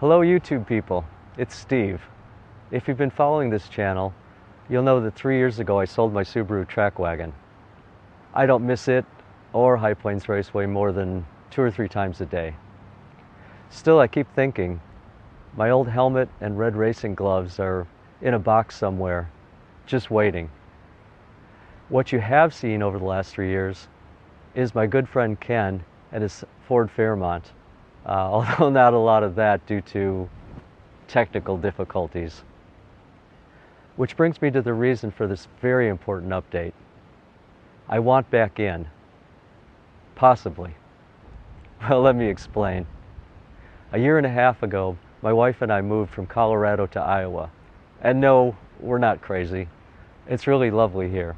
Hello YouTube people, it's Steve. If you've been following this channel, you'll know that 3 years ago I sold my Subaru track wagon. I don't miss it or High Plains Raceway more than 2 or 3 times a day. Still, I keep thinking, my old helmet and red racing gloves are in a box somewhere, just waiting. What you have seen over the last 3 years is my good friend Ken and his Ford Fairmont. Although not a lot of that due to technical difficulties. Which brings me to the reason for this very important update. I want back in. Possibly. Well, let me explain. A year and a half ago, my wife and I moved from Colorado to Iowa. And no, we're not crazy. It's really lovely here.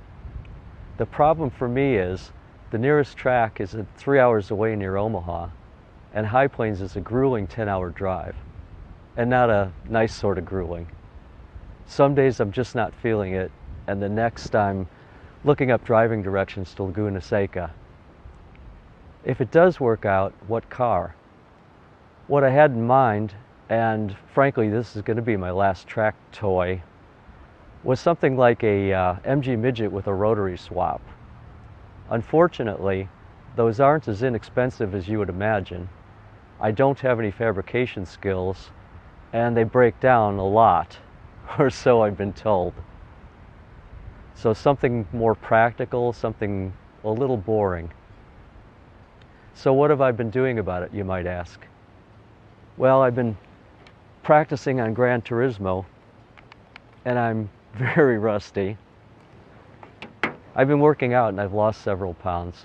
The problem for me is the nearest track is 3 hours away near Omaha. And High Plains is a grueling 10-hour drive, and not a nice sort of grueling. Some days I'm just not feeling it, and the next I'm looking up driving directions to Laguna Seca. If it does work out, what car? What I had in mind, and frankly this is going to be my last track toy, was something like a MG Midget with a rotary swap. Unfortunately, those aren't as inexpensive as you would imagine. I don't have any fabrication skills, and they break down a lot, or so I've been told. So something more practical, something a little boring. So what have I been doing about it, you might ask? Well, I've been practicing on Gran Turismo, and I'm very rusty. I've been working out and I've lost several pounds.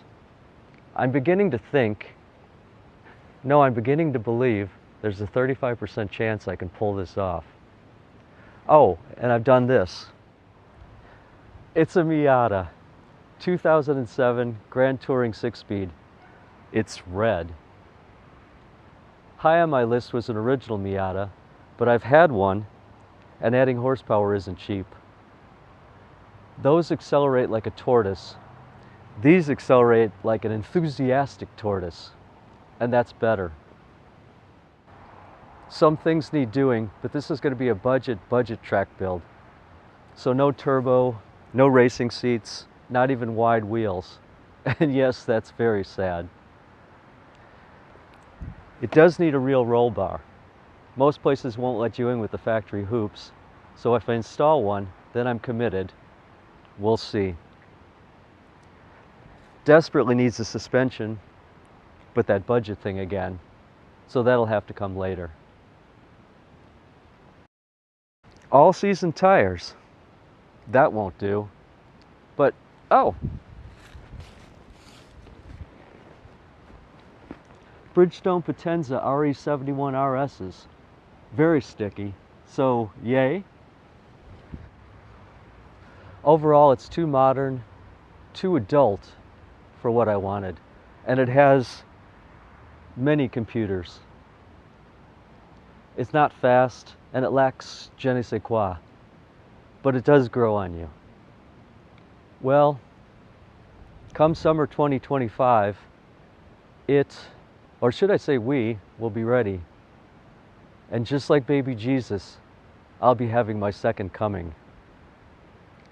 I'm beginning to think, no, I'm beginning to believe there's a 35% chance I can pull this off. Oh, and I've done this. It's a Miata, 2007 Grand Touring 6-speed. It's red. High on my list was an original Miata, but I've had one, and adding horsepower isn't cheap. Those accelerate like a tortoise. These accelerate like an enthusiastic tortoise, and that's better. Some things need doing, but this is going to be a budget track build. So no turbo, no racing seats, not even wide wheels. And yes, that's very sad. It does need a real roll bar. Most places won't let you in with the factory hoops, so if I install one, then I'm committed. We'll see. Desperately needs a suspension, but that budget thing again, so that'll have to come later. All season tires, that won't do, but oh! Bridgestone Potenza RE71 RS's, very sticky, so yay. Overall it's too modern, too adult for what I wanted, and it has many computers. It's not fast, and it lacks je ne sais quoi, but it does grow on you. Well, come summer 2025, or should I say we, will be ready. And just like baby Jesus, I'll be having my second coming.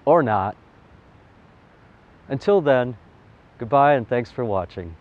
Or not. Until then, goodbye and thanks for watching.